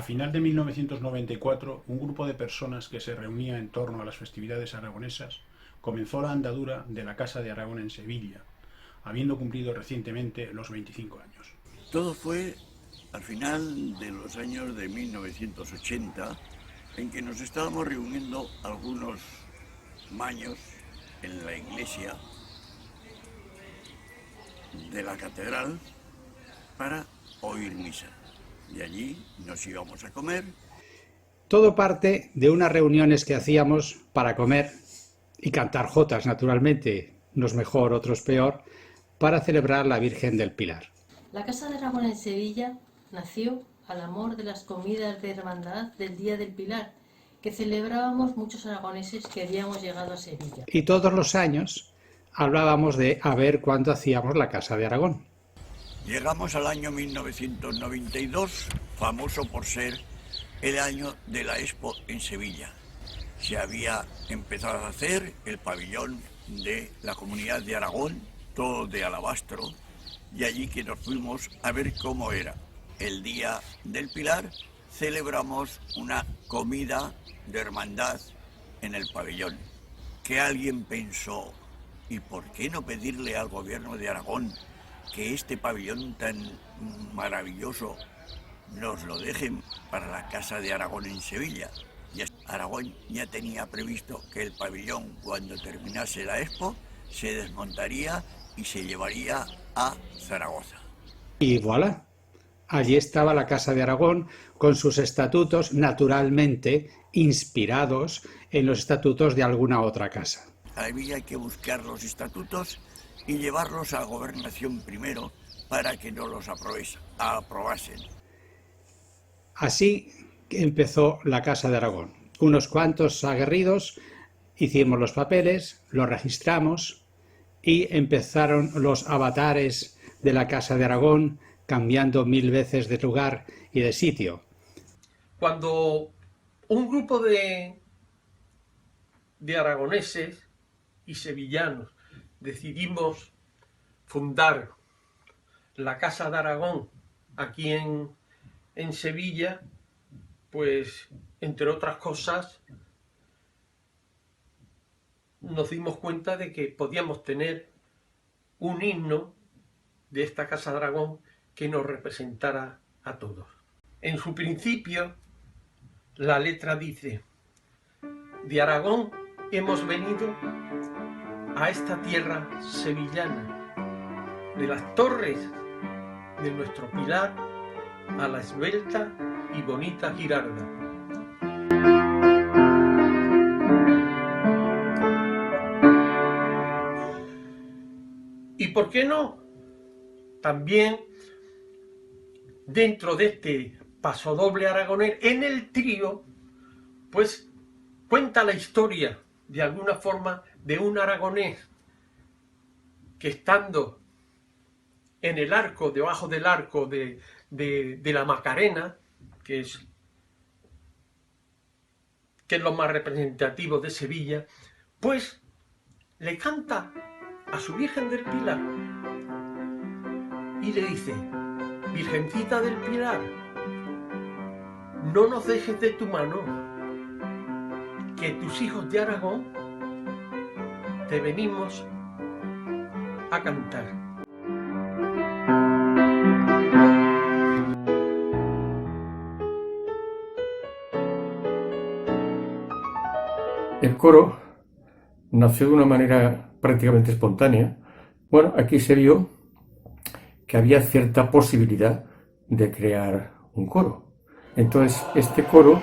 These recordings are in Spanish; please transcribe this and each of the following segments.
A final de 1994, un grupo de personas que se reunía en torno a las festividades aragonesas comenzó la andadura de la Casa de Aragón en Sevilla, habiendo cumplido recientemente los 25 años. Todo fue al final de los años de 1980, en que nos estábamos reuniendo algunos maños en la iglesia de la catedral para oír misa. De allí nos íbamos a comer. Todo parte de unas reuniones que hacíamos para comer y cantar jotas, naturalmente, unos mejor, otros peor, para celebrar la Virgen del Pilar. La Casa de Aragón en Sevilla nació al amor de las comidas de hermandad del Día del Pilar, que celebrábamos muchos aragoneses que habíamos llegado a Sevilla. Y todos los años hablábamos de a ver cuándo hacíamos la Casa de Aragón. Llegamos al año 1992, famoso por ser el año de la Expo en Sevilla. Se había empezado a hacer el pabellón de la Comunidad de Aragón, todo de alabastro, y allí que nos fuimos a ver cómo era. El Día del Pilar celebramos una comida de hermandad en el pabellón, que alguien pensó, ¿y por qué no pedirle al gobierno de Aragón que este pabellón tan maravilloso nos lo dejen para la Casa de Aragón en Sevilla? Y Aragón ya tenía previsto que el pabellón, cuando terminase la Expo, se desmontaría y se llevaría a Zaragoza. Y voilà, allí estaba la Casa de Aragón con sus estatutos, naturalmente inspirados en los estatutos de alguna otra casa. Había que buscar los estatutos y llevarlos a la gobernación primero para que no los aprobasen. Así empezó la Casa de Aragón. Unos cuantos aguerridos hicimos los papeles, los registramos y empezaron los avatares de la Casa de Aragón cambiando 1000 veces de lugar y de sitio. Cuando un grupo de aragoneses y sevillanos decidimos fundar la Casa de Aragón aquí en Sevilla, pues entre otras cosas nos dimos cuenta de que podíamos tener un himno de esta Casa de Aragón que nos representara a todos. En su principio, la letra dice: de Aragón hemos venido a esta tierra sevillana, de las torres de nuestro Pilar a la esbelta y bonita Girarda. ¿Y por qué no? También dentro de este pasodoble aragonés, en el trío, pues cuenta la historia de alguna forma de un aragonés que estando en el arco, debajo del arco de la Macarena, que es lo más representativo de Sevilla, pues le canta a su Virgen del Pilar y le dice: Virgencita del Pilar, no nos dejes de tu mano, que tus hijos de Aragón te venimos a cantar. El coro nació de una manera prácticamente espontánea. Bueno, aquí se vio que había cierta posibilidad de crear un coro. Entonces, este coro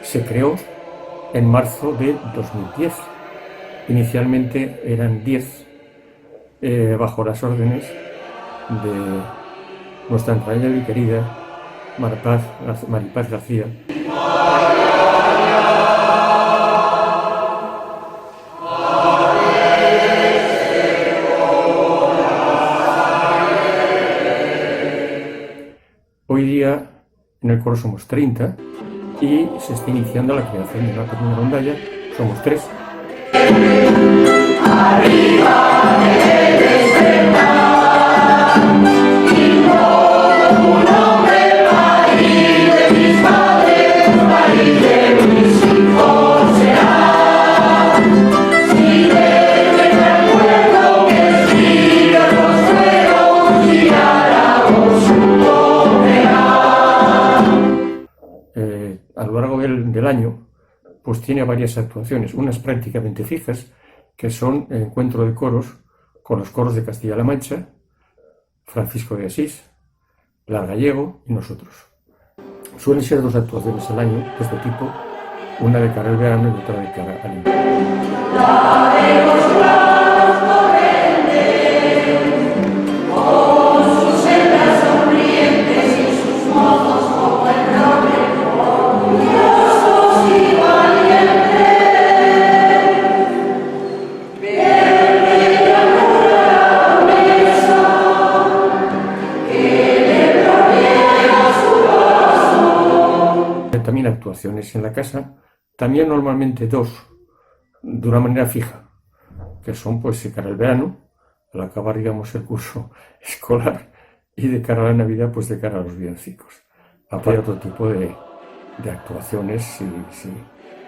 se creó en marzo de 2010. Inicialmente eran 10, bajo las órdenes de nuestra entrañable y querida Maripaz García. Hoy día en el coro somos 30 y se está iniciando la creación de una pequeña rondalla. Somos 3. Arriba, año pues tiene varias actuaciones, unas prácticamente fijas, que son el encuentro de coros con los coros de Castilla-La Mancha, Francisco de Asís, Lar Gallego y nosotros. Suelen ser 2 actuaciones al año de este tipo, una de cara al verano y otra de cara al invierno. También actuaciones en la casa, también normalmente 2, de una manera fija, que son pues de cara al verano, al acabar digamos el curso escolar, y de cara a la Navidad pues de cara a los villancicos. Aparte otro tipo de actuaciones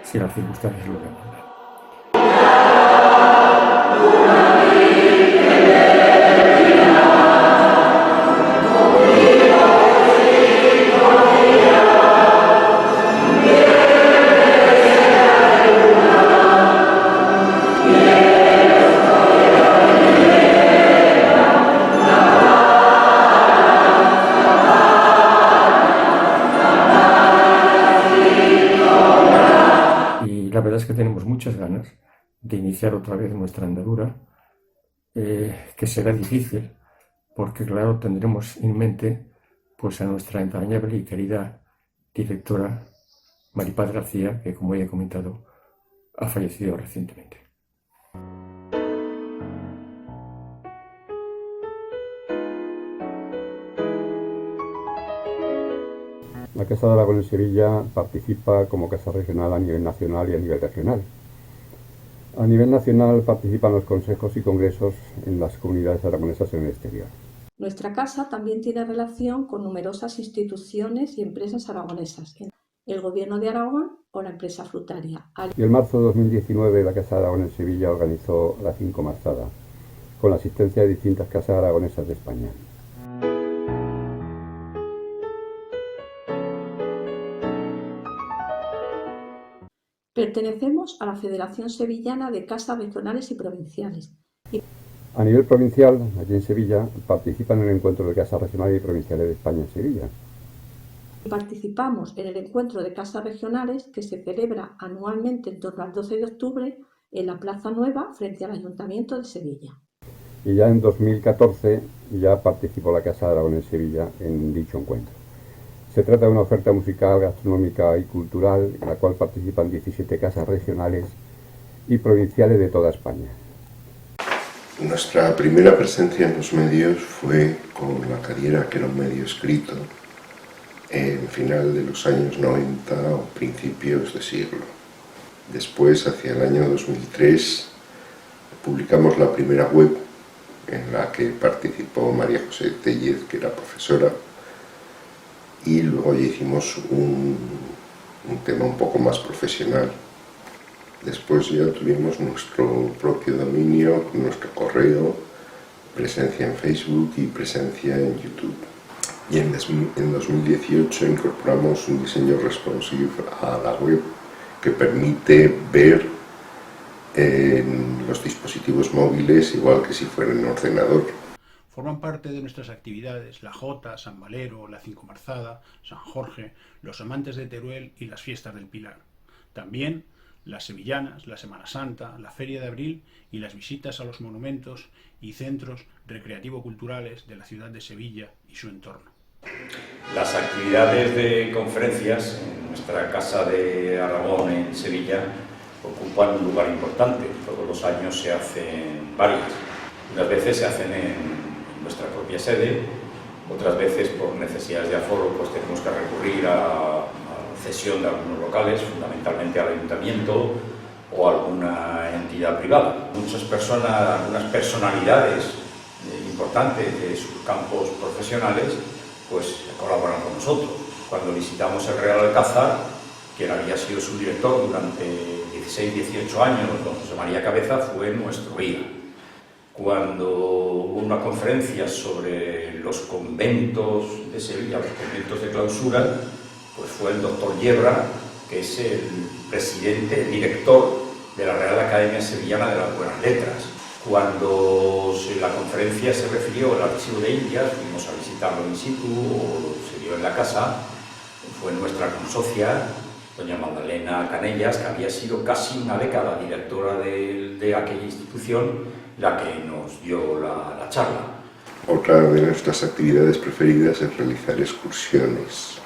si las circunstancias lo demandan. La verdad es que tenemos muchas ganas de iniciar otra vez nuestra andadura, que será difícil, porque claro, tendremos en mente pues a nuestra entrañable y querida directora Maripaz García, que como ya he comentado, ha fallecido recientemente. La Casa de Aragón en Sevilla participa como casa regional a nivel nacional y a nivel regional. A nivel nacional participan los consejos y congresos en las comunidades aragonesas en el exterior. Nuestra casa también tiene relación con numerosas instituciones y empresas aragonesas, el Gobierno de Aragón o la empresa frutaria. Y en marzo de 2019 la Casa de Aragón en Sevilla organizó la 5 Marzada, con la asistencia de distintas casas aragonesas de España. Pertenecemos a la Federación Sevillana de Casas Regionales y Provinciales. A nivel provincial, aquí en Sevilla, participan en el encuentro de casas regionales y provinciales de España en Sevilla. Participamos en el encuentro de casas regionales que se celebra anualmente en torno al 12 de octubre en la Plaza Nueva frente al Ayuntamiento de Sevilla. Y ya en 2014 ya participó la Casa de Aragón en Sevilla en dicho encuentro. Se trata de una oferta musical, gastronómica y cultural en la cual participan 17 casas regionales y provinciales de toda España. Nuestra primera presencia en los medios fue con La Cariera, que era un medio escrito, en final de los años 90 o principios de siglo. Después, hacia el año 2003, publicamos la primera web en la que participó María José Tellez, que era profesora, y luego ya hicimos un tema un poco más profesional. Después ya tuvimos nuestro propio dominio, nuestro correo, presencia en Facebook y presencia en YouTube. Y en 2018 incorporamos un diseño responsive a la web que permite ver en los dispositivos móviles igual que si fuera en ordenador. Forman parte de nuestras actividades la Jota, San Valero, la 5 Marzada, San Jorge, los amantes de Teruel y las fiestas del Pilar. También las sevillanas, la Semana Santa, la Feria de Abril y las visitas a los monumentos y centros recreativo-culturales de la ciudad de Sevilla y su entorno. Las actividades de conferencias en nuestra Casa de Aragón en Sevilla ocupan un lugar importante. Todos los años se hacen varias. Unas veces se hacen en nuestra propia sede, otras veces por necesidades de aforo pues tenemos que recurrir a cesión de algunos locales, fundamentalmente al ayuntamiento o a alguna entidad privada. Muchas personas, algunas personalidades importantes de sus campos profesionales pues colaboran con nosotros. Cuando visitamos el Real Alcázar, quien había sido su director durante 16-18 años, don José María Cabeza, fue nuestro guía. Cuando hubo una conferencia sobre los conventos de Sevilla, los conventos de clausura, pues fue el doctor Yebra que es el presidente, el director de la Real Academia Sevillana de las Buenas Letras. Cuando la conferencia se refirió al Archivo de Indias, fuimos a visitarlo in situ, o se dio en la casa, fue nuestra consocia, doña Magdalena Canellas, que había sido casi una década directora de aquella institución, la que nos dio la charla. Otra de nuestras actividades preferidas es realizar excursiones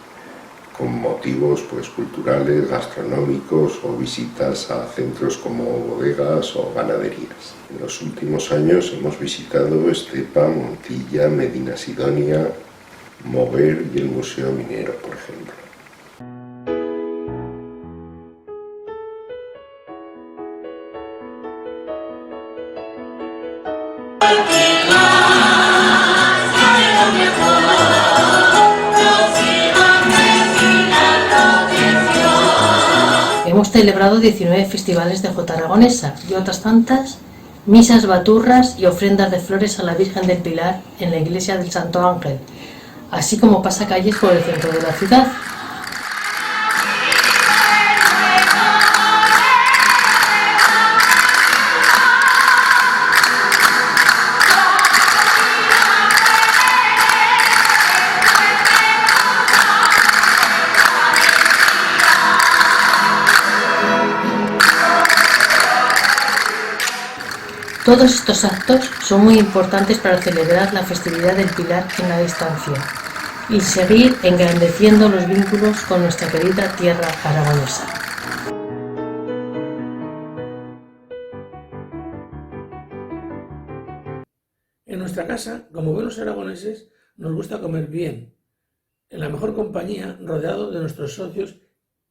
con motivos culturales, gastronómicos o visitas a centros como bodegas o ganaderías. En los últimos años hemos visitado Estepa, Montilla, Medina Sidonia, Moguer y el Museo Minero, por ejemplo. Hemos celebrado 19 festivales de jota aragonesa y otras tantas misas, baturras y ofrendas de flores a la Virgen del Pilar en la iglesia del Santo Ángel, así como pasacalles por el centro de la ciudad. Todos estos actos son muy importantes para celebrar la festividad del Pilar en la distancia y seguir engrandeciendo los vínculos con nuestra querida tierra aragonesa. En nuestra casa, como buenos aragoneses, nos gusta comer bien, en la mejor compañía, rodeado de nuestros socios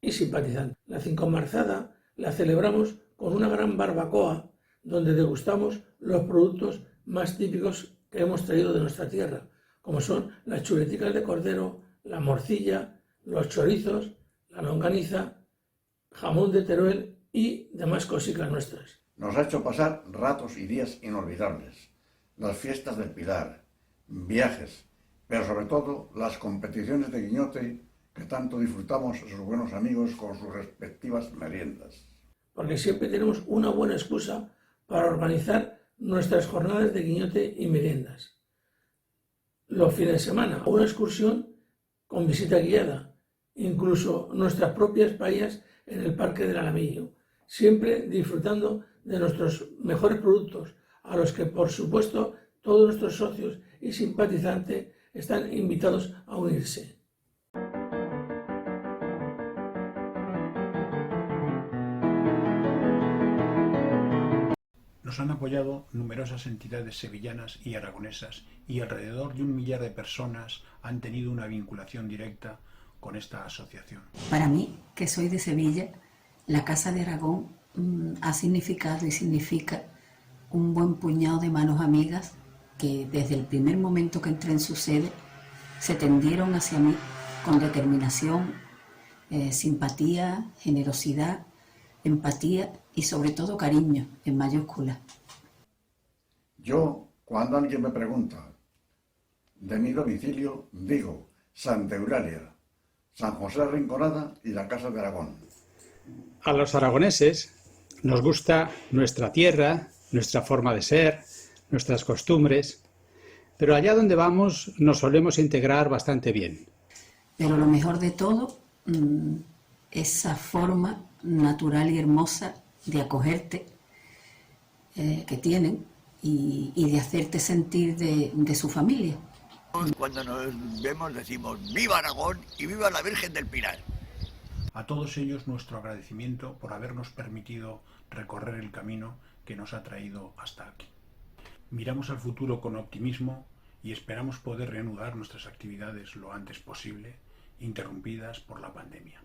y simpatizantes. La cincomarzada la celebramos con una gran barbacoa donde degustamos los productos más típicos que hemos traído de nuestra tierra, como son las chuleticas de cordero, la morcilla, los chorizos, la longaniza, jamón de Teruel y demás cositas nuestras. Nos ha hecho pasar ratos y días inolvidables, las fiestas del Pilar, viajes, pero sobre todo las competiciones de guiñote que tanto disfrutamos sus buenos amigos con sus respectivas meriendas. Porque siempre tenemos una buena excusa para organizar nuestras jornadas de guiñote y meriendas. Los fines de semana, una excursión con visita guiada, incluso nuestras propias paellas en el Parque del Alamillo, siempre disfrutando de nuestros mejores productos, a los que, por supuesto, todos nuestros socios y simpatizantes están invitados a unirse. Nos han apoyado numerosas entidades sevillanas y aragonesas y alrededor de 1 millar de personas han tenido una vinculación directa con esta asociación. Para mí, que soy de Sevilla, la Casa de Aragón ha significado y significa un buen puñado de manos amigas que desde el primer momento que entré en su sede se tendieron hacia mí con determinación, simpatía, generosidad, empatía y sobre todo cariño en mayúsculas. Yo, cuando alguien me pregunta de mi domicilio, digo Santa Eulalia, San José de Rinconada y la Casa de Aragón. A los aragoneses nos gusta nuestra tierra, nuestra forma de ser, nuestras costumbres, pero allá donde vamos nos solemos integrar bastante bien. Pero lo mejor de todo, esa forma natural y hermosa de acogerte que tienen y de hacerte sentir de su familia. Cuando nos vemos decimos ¡viva Aragón y viva la Virgen del Pilar! A todos ellos nuestro agradecimiento por habernos permitido recorrer el camino que nos ha traído hasta aquí. Miramos al futuro con optimismo y esperamos poder reanudar nuestras actividades lo antes posible, interrumpidas por la pandemia.